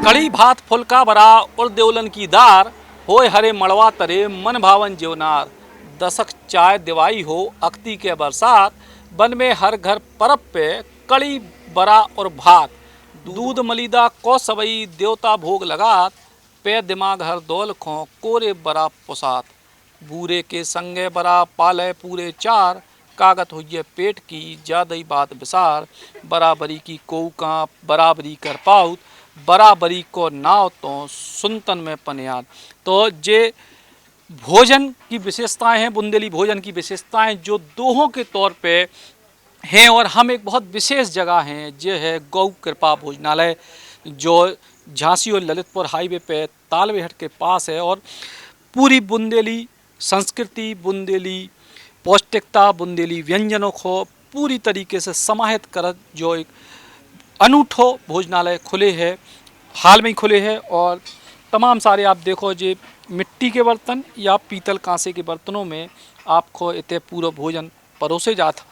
कड़ी भात फुलका बरा और देवलन की दार होय हरे मड़वा तरे मन भावन जेवनार। दशक चाय दिवाई हो अख्ती के बरसात, बन में हर घर परब पे कड़ी बरा और भात। दूध मलिदा को सबई देवता भोग लगात, पे दिमाग हर दौल खो कोरे बरा पुसात। बूरे के संगे बरा पाले पूरे चार, कागत हुई पेट की ज्यादा बात विसार। बराबरी की कोका बराबरी कर पाउत, बराबरी को नाव तो सुनतन में पनियाद। तो जे भोजन की विशेषताएं हैं, बुंदेली भोजन की विशेषताएं जो दोहों के तौर पे हैं। और हम एक बहुत विशेष जगह हैं, जो है गौ कृपा भोजनालय, जो झांसी और ललितपुर हाईवे पे तालबेहट के पास है। और पूरी बुंदेली संस्कृति, बुंदेली पौष्टिकता, बुंदेली व्यंजनों को पूरी तरीके से समाहित कर जो एक अनूठो भोजनालय खुले है, हाल में ही खुले हैं। और तमाम सारे आप देखो जे मिट्टी के बर्तन या पीतल कांसे के बर्तनों में आपको इतने पूरा भोजन परोसे जाता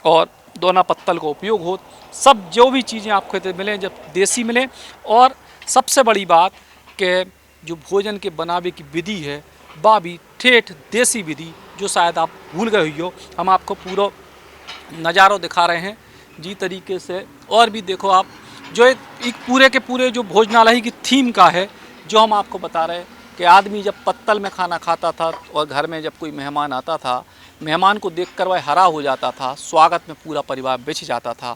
और दोना पत्तल का उपयोग हो। सब जो भी चीज़ें आपको इतने मिलें, जब देसी मिलें। और सबसे बड़ी बात कि जो भोजन के बनावे की विधि है वह भी ठेठ देसी विधि, जो शायद आप भूल गए हुई हो। हम आपको पूरा नज़ारों दिखा रहे हैं जी तरीके से। और भी देखो आप, जो एक पूरे के पूरे जो भोजनालय की थीम का है, जो हम आपको बता रहे हैं कि आदमी जब पत्तल में खाना खाता था और घर में जब कोई मेहमान आता था, मेहमान को देखकर वह हरा हो जाता था, स्वागत में पूरा परिवार बिछ जाता था।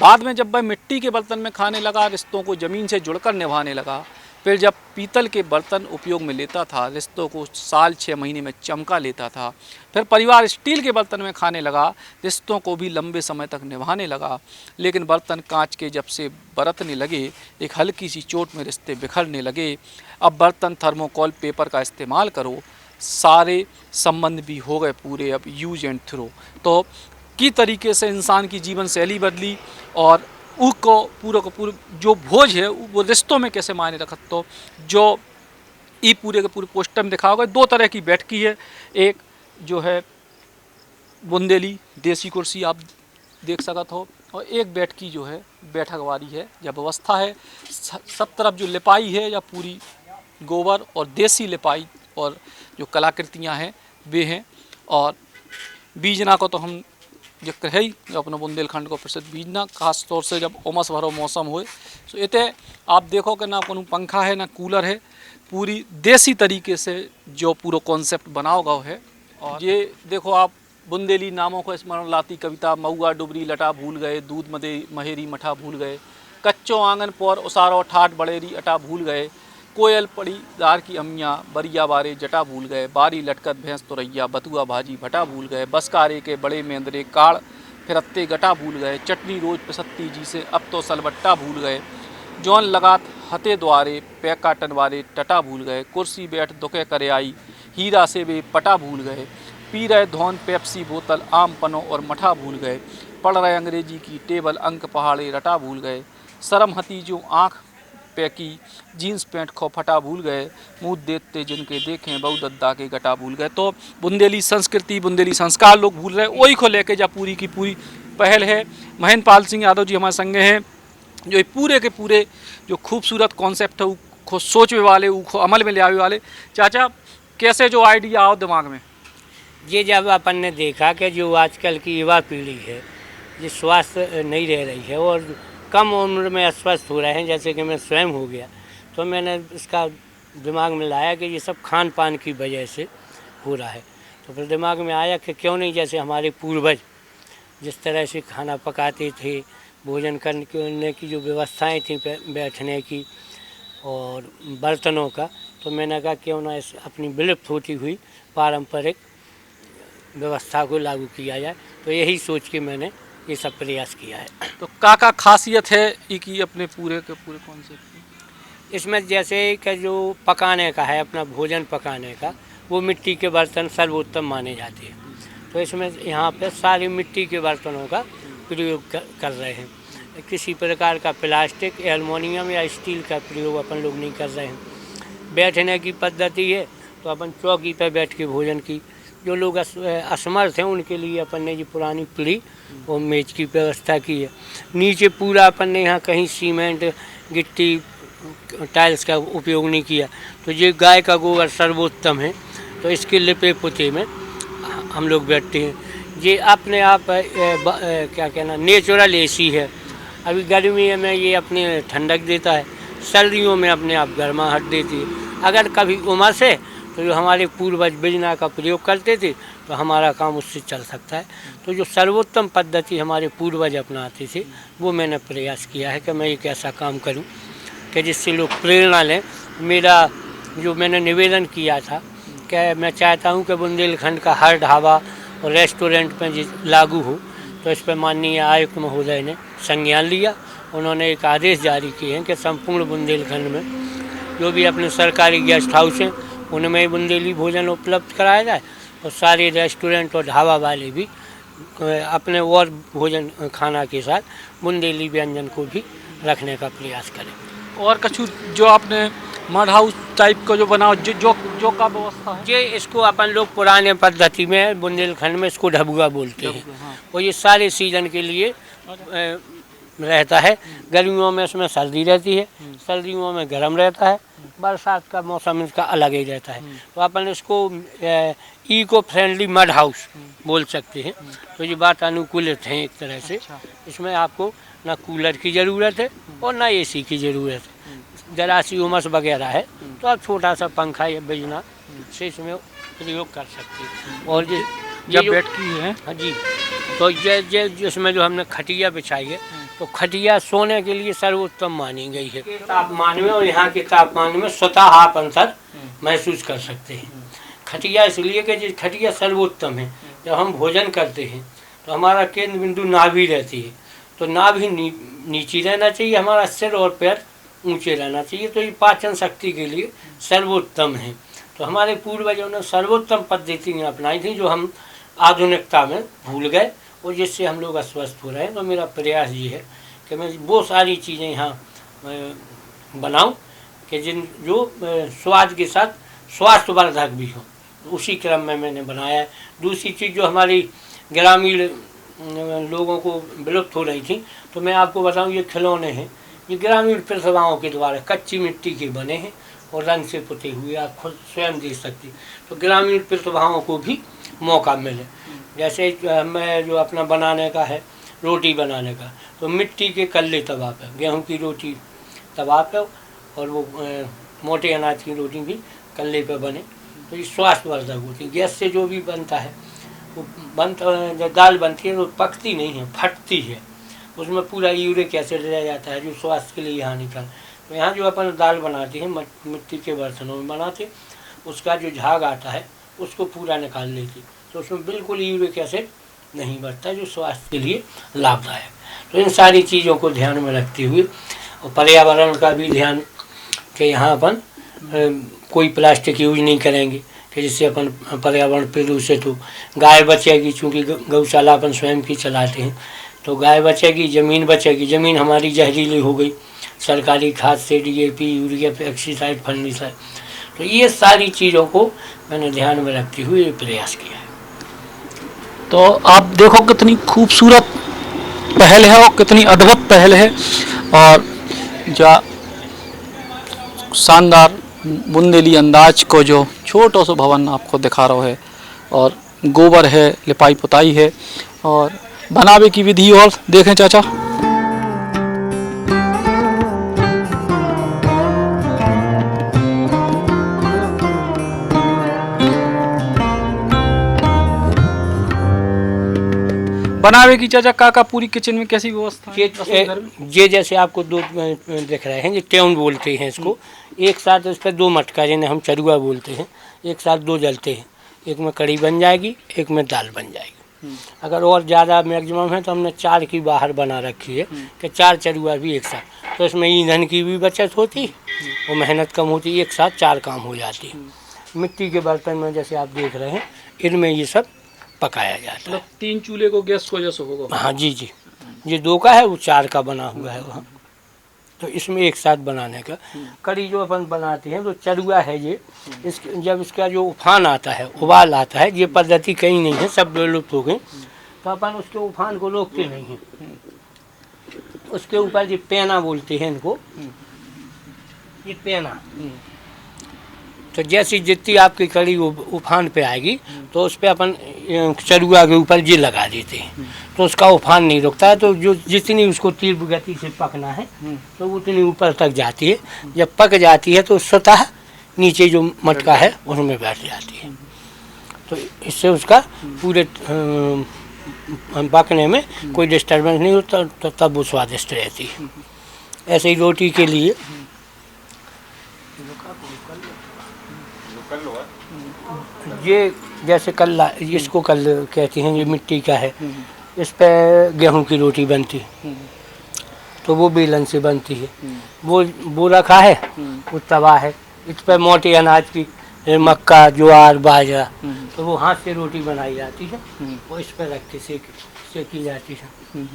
बाद में जब वह मिट्टी के बर्तन में खाने लगा, रिश्तों को ज़मीन से जुड़कर निभाने लगा। फिर जब पीतल के बर्तन उपयोग में लेता था, रिश्तों को साल 6 महीने में चमका लेता था। फिर परिवार स्टील के बर्तन में खाने लगा, रिश्तों को भी लंबे समय तक निभाने लगा। लेकिन बर्तन कांच के जब से बरतने लगे, एक हल्की सी चोट में रिश्ते बिखरने लगे। अब बर्तन थर्मोकोल पेपर का इस्तेमाल करो, सारे संबंध भी हो गए पूरे अब यूज एंड थ्रो। तो की तरीके से इंसान की जीवन शैली बदली और उसको पूरा को पूरा जो भोज है वो रिश्तों में कैसे मायने रखत। तो जो ई पूरे के पूरे पोस्टर में दिखा होगा, 2 तरह की बैठकी है। एक जो है बुंदेली देसी कुर्सी आप देख सकत हो, और एक बैठकी जो है बैठक वाली है, या व्यवस्था है। सब तरफ जो लिपाई है या पूरी गोबर और देसी लिपाई और जो कलाकृतियाँ हैं वे हैं। और बीजना को तो हम जिक्र है ही, जो अपने बुंदेलखंड को प्रसिद्ध बीजना, खास तौर से जब उमस भरो मौसम हो। तो इतने आप देखो कि ना कोनो पंखा है ना कूलर है, पूरी देसी तरीके से जो पूरा कॉन्सेप्ट बनाओ गया है। और ये देखो आप बुंदेली नामों को स्मरण लाती कविता, मऊआ डुबरी लटा भूल गए, दूध मदे महेरी मठा भूल गए, कच्चो आंगन पर उसारो ठाट बड़ेरी अटा भूल गए, कोयल पड़ी दार की अम्मियाँ बरिया बारे जटा भूल गए, बारी लटकत भैंस तुरैया बतुआ भाजी भटा भूल गए, बसकारे के बड़े मेंदरे काड़ फिरत्ते गटा भूल गए, चटनी रोज पिसत्ती जी से अब तो सलबट्टा भूल गए, जौन लगात हते द्वारे पै काटन वारे टटा भूल गए, कुर्सी बैठ दुखे करे आई हीरा से वे पटा भूल गए, पी रहे धौन पेप्सी बोतल आम पनो और मठा भूल गए, पढ़ रहे अंग्रेजी की टेबल अंक पहाड़े रटा भूल गए, शर्म हती जो आँख पैकी जीन्स पैंट खो फटा भूल गए, मुँह देखते जिनके देखें बहु दद्दा के गटा भूल गए। तो बुंदेली संस्कृति, बुंदेली संस्कार लोग भूल रहे, वही को लेके जा पूरी की पूरी पहल है। महेंद्र पाल सिंह यादव जी हमारे संगे हैं, जो पूरे के पूरे जो खूबसूरत कॉन्सेप्ट है उसको सोचने वाले, उसको अमल में ले आने वाले। चाचा, कैसे जो आइडिया आओ दिमाग में? ये जब अपन ने देखा कि जो आजकल की युवा पीढ़ी है, ये स्वास्थ्य नहीं रह रही है और कम उम्र में अस्वस्थ हो रहे हैं, जैसे कि मैं स्वयं हो गया, तो मैंने इसका दिमाग में लाया कि ये सब खान पान की वजह से हो रहा है। तो फिर दिमाग में आया कि क्यों नहीं जैसे हमारे पूर्वज जिस तरह से खाना पकाते थे, भोजन करने की जो व्यवस्थाएं थी बैठने की और बर्तनों का, तो मैंने कहा क्यों ना इस अपनी विलुप्त होती हुई पारंपरिक व्यवस्था को लागू किया जाए। तो यही सोच के मैंने ये सब प्रयास किया है। तो का खासियत है कि अपने पूरे के पूरे कॉन्सेप्ट की? इसमें जैसे कि जो पकाने का है, अपना भोजन पकाने का, वो मिट्टी के बर्तन सर्वोत्तम माने जाते हैं। तो इसमें यहाँ पे सारी मिट्टी के बर्तनों का प्रयोग कर रहे हैं। किसी प्रकार का प्लास्टिक, एल्युमिनियम या स्टील का प्रयोग अपन लोग नहीं कर रहे हैं। बैठने की पद्धति है तो अपन चौकी पर बैठ के भोजन की, जो लोग असमर्थ हैं उनके लिए अपन ने ये पुरानी पीढ़ी और मेज की व्यवस्था की है। नीचे पूरा अपन ने यहाँ कहीं सीमेंट गिट्टी टाइल्स का उपयोग नहीं किया। तो ये गाय का गोबर सर्वोत्तम है, तो इसके लिपे पुते में हम लोग बैठते हैं। ये अपने आप क्या कहना नेचुरल एसी है। अभी गर्मी में ये अपने ठंडक देता है, सर्दियों में अपने आप गर्माहट देती है। अगर कभी उमस है तो जो हमारे पूर्वज बिजना का प्रयोग करते थे तो हमारा काम उससे चल सकता है। तो जो सर्वोत्तम पद्धति हमारे पूर्वज अपनाते थे वो मैंने प्रयास किया है कि मैं एक ऐसा काम करूं कि जिससे लोग प्रेरणा लें। मेरा जो मैंने निवेदन किया था कि मैं चाहता हूं कि बुंदेलखंड का हर ढाबा और रेस्टोरेंट में लागू हो, तो इस पर माननीय आयुक्त महोदय ने संज्ञान लिया। उन्होंने एक आदेश जारी किए हैं कि संपूर्ण बुंदेलखंड में जो भी अपने सरकारी गेस्ट हाउस हैं उनमें बुंदेली भोजन उपलब्ध कराया जाए और सारे रेस्टोरेंट और ढाबा वाले भी अपने और भोजन खाना के साथ बुंदेली व्यंजन को भी रखने का प्रयास करें। और कछु जो आपने मड हाउस टाइप का जो बना जो का व्यवस्था है, ये इसको अपन लोग पुराने पद्धति में बुंदेलखंड में इसको ढबुआ बोलते हैं। हाँ। और ये सारे सीजन के लिए रहता है। गर्मियों में इसमें सर्दी रहती है, सर्दियों में गर्म रहता है, बरसात का मौसम इसका अलग ही रहता है। तो अपन इसको इको फ्रेंडली मड हाउस बोल सकते हैं। तो ये बात अनुकूलित है एक तरह से। इसमें आपको ना कूलर की ज़रूरत है और ना एसी की ज़रूरत है। जरा सी उमस वगैरह है तो आप छोटा सा पंखा या बिजना से इसमें प्रयोग कर सकते हैं। और ये बेड की है, हाँ जी, तो ये जिसमें जो हमने खटिया बिछाई है तो खटिया सोने के लिए सर्वोत्तम मानी गई है। तापमान में और यहाँ के तापमान में स्वतः आप अंतर महसूस कर सकते हैं। खटिया इसलिए कि खटिया सर्वोत्तम है। जब हम भोजन करते हैं तो हमारा केंद्र बिंदु नाभि रहती है, तो नाभि नीचे रहना चाहिए, हमारा सिर और पैर ऊंचे रहना चाहिए। तो ये पाचन शक्ति के लिए सर्वोत्तम है। तो हमारे पूर्वजों ने सर्वोत्तम पद्धति अपनाई थी जो हम आधुनिकता में भूल गए और जिससे हम लोग अस्वस्थ हो रहे हैं। तो मेरा प्रयास ये है कि मैं वो सारी चीज़ें यहाँ बनाऊं कि जो स्वाद के साथ स्वास्थ्यवर्धक भी हो। तो उसी क्रम में मैंने बनाया है। दूसरी चीज़ जो हमारी ग्रामीण लोगों को विलुप्त हो रही थी, तो मैं आपको बताऊं ये खिलौने हैं, ये ग्रामीण प्रतिभाओं के द्वारा कच्ची मिट्टी के बने हैं और रंग से पुते हुए, आप खुद स्वयं देख सकते। तो ग्रामीण प्रतिभाओं को भी मौका मिले। जैसे मैं जो अपना बनाने का है रोटी बनाने का, तो मिट्टी के कल्ले तवा पे गेहूं की रोटी तवा पे और वो मोटे अनाज की रोटी भी कल्ले पे बने, तो ये स्वास्थ्यवर्धक होती है। गैस से जो भी बनता है वो जब दाल बनती है तो पकती नहीं है, फटती है, उसमें पूरा यूरिक एसिड रह जाता है जो स्वास्थ्य के लिए हानिकारक। तो यहाँ जो अपन दाल बनाते हैं मिट्टी के बर्तनों में बनाते, उसका जो झाग आता है उसको पूरा निकाल लेते, तो उसमें बिल्कुल यूरिक एसिड नहीं बढ़ता, जो स्वास्थ्य के लिए लाभदायक। तो इन सारी चीज़ों को ध्यान में रखते हुए और पर्यावरण का भी ध्यान कि यहाँ अपन कोई प्लास्टिक यूज नहीं करेंगे कि जिससे अपन पर्यावरण प्रदूषित हो। गाय बचेगी, चूँकि गौशाला अपन स्वयं की चलाते हैं, तो गाय बचेगी, ज़मीन बचेगी। ज़मीन हमारी जहरीली हो गई सरकारी खाद से, DAP, यूरिया, पेस्टिसाइड, फंगिसाइड। तो ये सारी चीज़ों को मैंने ध्यान में रखते हुए प्रयास किया है। तो आप देखो कितनी खूबसूरत पहल है और कितनी अद्भुत पहल है, और जो शानदार बुंदेली अंदाज को जो छोटो सो भवन आपको दिखा रहा है, और गोबर है, लिपाई पुताई है, और बनावे की विधि और देखें चाचा। बनावे की चाचा का पूरी किचन में कैसी व्यवस्था है? ये जैसे आपको दो दिख रहे हैं, ये ट्यून बोलते हैं इसको। एक साथ इस पर दो मटका, जिन्हें हम चरुआ बोलते हैं, एक साथ दो जलते हैं। एक में कड़ी बन जाएगी, एक में दाल बन जाएगी। अगर और ज़्यादा मैक्सिमम है तो हमने 4 की बाहर बना रखी है कि 4 चरुआ भी एक साथ, तो इसमें ईंधन की भी बचत होती और मेहनत कम होती, एक साथ 4 काम हो जाती। मिट्टी के बर्तन में जैसे आप देख रहे हैं, इनमें ये सब पकाया जाता है। 3 चूल्हे को गैस को जैसे होगा। हाँ जी जी, ये 2 का है, वो 4 का बना हुआ है वहाँ। तो इसमें एक साथ बनाने का। कड़ी जो अपन बनाते हैं तो चरुआ है ये, जब इसका जो उफान आता है, उबाल आता है, ये पद्धति कहीं नहीं है, सब विलुप्त हो गई। तो अपन उसके उफान को रोकते नहीं हैं, उसके ऊपर जो पेना बोलते हैं इनको, ये पेना। तो जैसी जितनी आपकी कड़ी उफान पे आएगी तो उस पर अपन चरुआ के ऊपर ये लगा देते हैं, तो उसका उफान नहीं रुकता है। तो जो जितनी उसको तीव्र गति से पकना है तो उतनी ऊपर तक जाती है। जब पक जाती है तो स्वतः नीचे जो मटका है उसमें बैठ जाती है। तो इससे उसका पूरे पकने में कोई डिस्टर्बेंस नहीं होता, तो तब वो स्वादिष्ट रहती है। ऐसे ही रोटी के लिए ये जैसे कल्ला, इसको कल कहते हैं, ये मिट्टी का है, इस पे गेहूं की रोटी बनती है, तो वो बेलन से बनती है। वो रखा है, वो तवा है, इस पे मोटे अनाज की मक्का, ज्वार, बाजरा, तो वो हाथ से रोटी बनाई जाती है, वो इस पे रख के सेकी जाती है।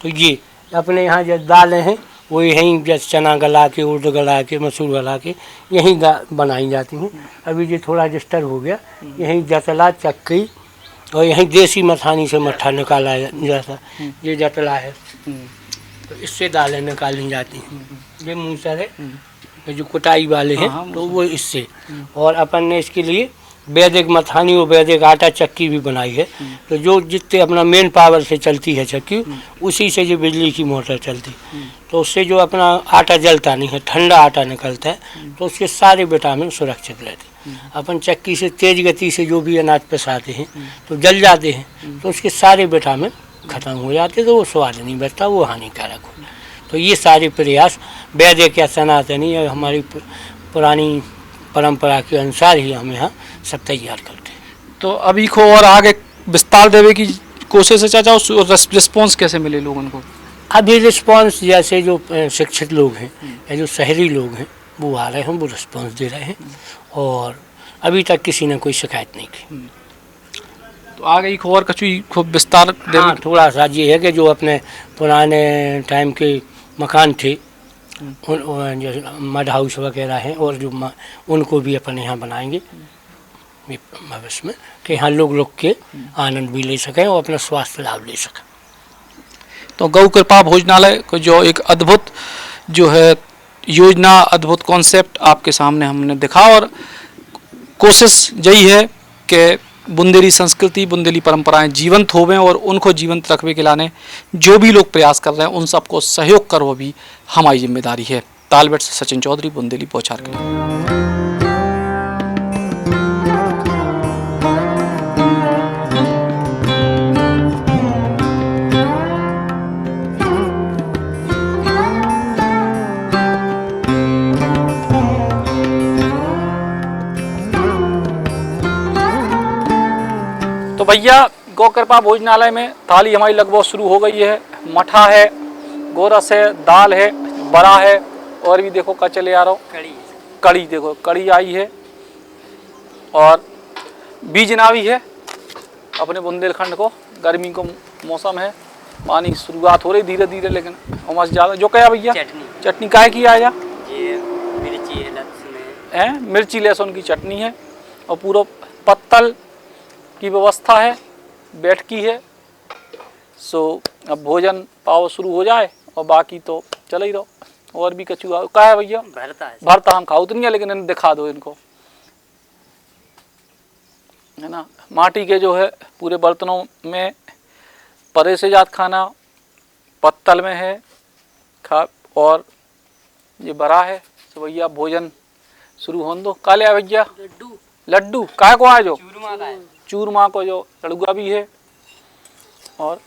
तो ये अपने यहाँ जो दालें हैं वो यहीं जैसे चना गला के, उर्द गला के, मसूर गला के यहीं बनाई जाती हैं। अभी जो थोड़ा डिस्टर्ब हो गया, यहीं जतला, चक्की और यहीं देसी मथानी से मट्ठा निकाला जाता। ये जतला है, तो इससे दालें निकाली जाती हैं। ये मूसर है, ये जो कुटाई वाले हैं तो वो इससे। और अपन ने इसके लिए वैदिक मथानी और वैदिक आटा चक्की भी बनाई है। तो जो जितने अपना मेन पावर से चलती है चक्की, उसी से जो बिजली की मोटर चलती, तो उससे जो अपना आटा जलता नहीं है, ठंडा आटा निकलता है, तो उसके सारे विटामिन सुरक्षित रहते हैं। अपन चक्की से तेज गति से जो भी अनाज पिसाते हैं तो जल जाते हैं, तो उसके सारे विटामिन खत्म हो जाते, तो वो स्वाद नहीं बचता, वो हानिकारक हो। तो ये सारे प्रयास वैदिक या सनातनी या हमारी पुरानी परंपरा के अनुसार ही हम यहाँ सब तैयार करते हैं। तो अभी को और आगे विस्तार देवे की कोशिश है चाचा, रिस्पॉन्स कैसे मिले लोगों को? अभी रिस्पॉन्स जैसे जो शिक्षित लोग हैं या जो शहरी लोग हैं वो आ रहे हैं, वो रिस्पॉन्स दे रहे हैं, और अभी तक किसी ने कोई शिकायत नहीं की। तो आगे एक और कछु खूब विस्तार देवे? हाँ, थोड़ा सा ये है कि जो अपने पुराने टाइम के मकान थे, उन जैसे मड हाउस वगैरह हैं, और जो उनको भी अपन यहाँ बनाएंगे भविष्य में, कि यहाँ लोग रुक के आनंद भी ले सकें और अपना स्वास्थ्य लाभ ले सकें। तो गौ कृपा भोजनालय को जो एक अद्भुत जो है योजना, अद्भुत कॉन्सेप्ट आपके सामने हमने दिखा, और कोशिश यही है कि बुंदेली संस्कृति, बुंदेली परंपराएं जीवंत होवें, और उनको जीवंत रखने के लाने जो भी लोग प्रयास कर रहे हैं उन सबको सहयोग कर, वो भी हमारी जिम्मेदारी है। तालबेट से सचिन चौधरी, बुंदेली बौछार के लिए। तो भैया गौ कृपा भोजनालय में थाली हमारी लगभग शुरू हो गई है। मठा है, गोरस है, दाल है, बड़ा है, और भी देखो क्या चले आ रहा हो, कड़ी देखो, कड़ी आई है, और बीजना भी है। अपने बुंदेलखंड को गर्मी को मौसम है, पानी शुरुआत हो रही धीरे धीरे, लेकिन उमस ज़्यादा। जो क्या भैया चटनी काहे की आया? ये मिर्ची है, लहसुन है, मिर्ची लहसुन की चटनी है, और पूरा पत्तल की व्यवस्था है, बैठकी है। सो अब भोजन पाव शुरू हो जाए, और बाकी तो चल ही रहो। और भी कछु का है भैया? भरता हम खाओ उतनी है, लेकिन इन्हें दिखा दो इनको, है ना। माटी के जो है पूरे बर्तनों में परे से जात खाना पत्तल में है खा, और ये बड़ा है। तो भैया भोजन शुरू होने दो। काले आ भैया लड्डू काय को आए? जो चूरमा को जो लड़ुआ भी है, और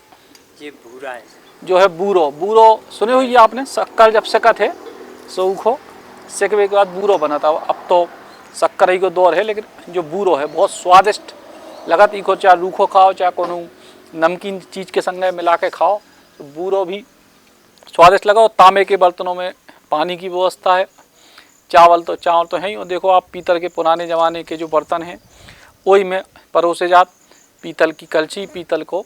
ये भूरा है, जो है बूरो। बूरो सुने हुई आपने? शक्कर जब सकत है सूखो सेकवे के बाद बूरो बना था। अब तो शक्कर ही को दौर है, लेकिन जो बूरो है बहुत स्वादिष्ट लगत। इको चाहे रूखो खाओ, चाहे कोनो नमकीन चीज़ के संग मिला के खाओ, तो बूरो भी स्वादिष्ट लगा। और तांबे के बर्तनों में पानी की व्यवस्था है। चावल तो है ही। और देखो आप पीतल के पुराने ज़माने के जो बर्तन हैं वही में परोसे जात। पीतल की कलछी, पीतल को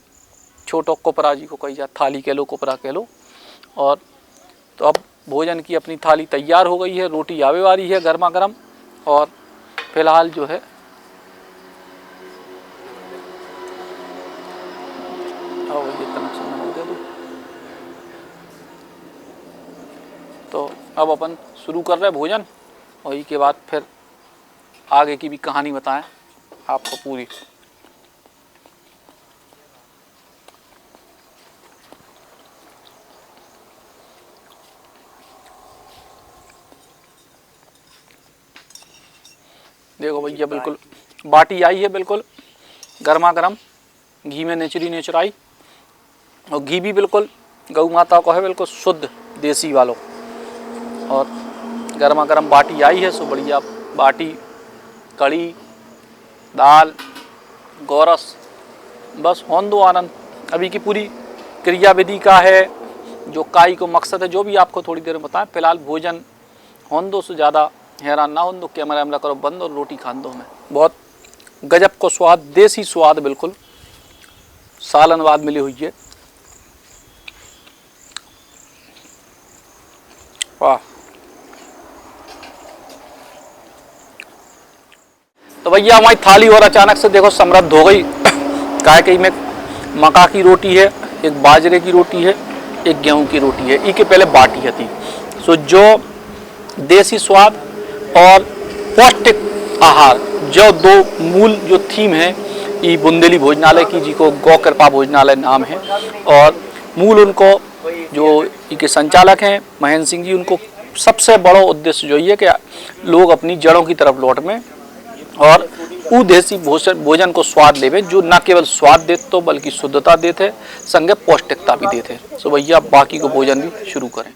छोटो कोपरा जी को कही जात, थाली कह लो, कोपरा कह लो। और तो अब भोजन की अपनी थाली तैयार हो गई है। रोटी आवे वाली है गर्मा गर्म, और फिलहाल जो है तो अब अपन शुरू कर रहे हैं भोजन और ई के बाद फिर आगे की भी कहानी बताएं आपको पूरी। देखो भैया बिल्कुल बाटी आई है, बिल्कुल गर्मा गर्म घी में नेचुराई, और घी भी बिल्कुल गौ माता को है, बिल्कुल शुद्ध देसी वालों। और गर्मा गर्म बाटी आई है, सो बढ़िया बाटी, कड़ी, दाल, गोरस, बस होन दो आनंद। अभी की पूरी क्रियाविधि का है जो काई को मकसद है, जो भी आपको थोड़ी देर में बताएं। फिलहाल भोजन होन दो, से ज़्यादा हैरान ना हो दो, कैमरा वैमरा करो बंद और रोटी खान दो। हमें बहुत गजब को स्वाद, देसी स्वाद, बिल्कुल सालन बाद मिली हुई है। वाह। तो भैया हमारी थाली और अचानक से देखो समृद्ध हो गई। काय कई में मक्का की रोटी है, एक बाजरे की रोटी है, एक गेहूं की रोटी है, ई के पहले बाटी थी। सो जो देसी स्वाद और पौष्टिक आहार, जो दो मूल जो थीम है ये बुंदेली भोजनालय की, जी को गौ कृपा भोजनालय नाम है। और मूल उनको जो इनके संचालक हैं महेंद्र सिंह जी, उनको सबसे बड़ा उद्देश्य जो ये कि लोग अपनी जड़ों की तरफ लौट में और वो देसी भोजन को स्वाद लेवे, जो न केवल स्वाद देते तो बल्कि शुद्धता देते, संगे पौष्टिकता भी देते। सो भैया बाकी को भोजन भी शुरू करें।